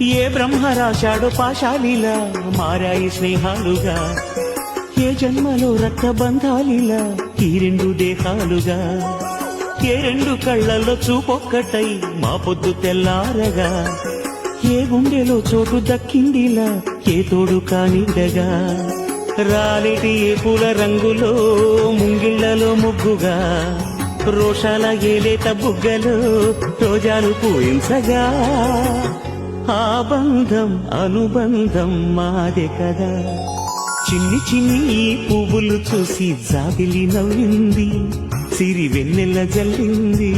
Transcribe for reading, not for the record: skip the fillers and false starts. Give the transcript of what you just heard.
ఏ బ్రహ్మ రాశాడో పాశాలిలా మారాయి స్నేహాలుగా, ఏ జన్మలో రక్త బంధాలిలా ఈ రెండు దేహాలుగా, ఏ రెండు కళ్ళల్లో చూపొక్కటై మా పొద్దు తెల్లారగా, ఏ గుండెలో చోటు దక్కిందిలా ఏ తోడు కానిడగా, రాలేటి ఏ పూల రంగులో ముంగిళ్లలో ముగ్గుగా, రోషాల ఏలేత బుగ్గలో రోజాలు పూయించగా, ఆ బంధం అనుబంధం మాదే కదా. చిన్ని చిన్ని ఈ పువ్వులు చూసి జాబిలి నవ్వింది, సిరి వెన్నెల జల్లింది.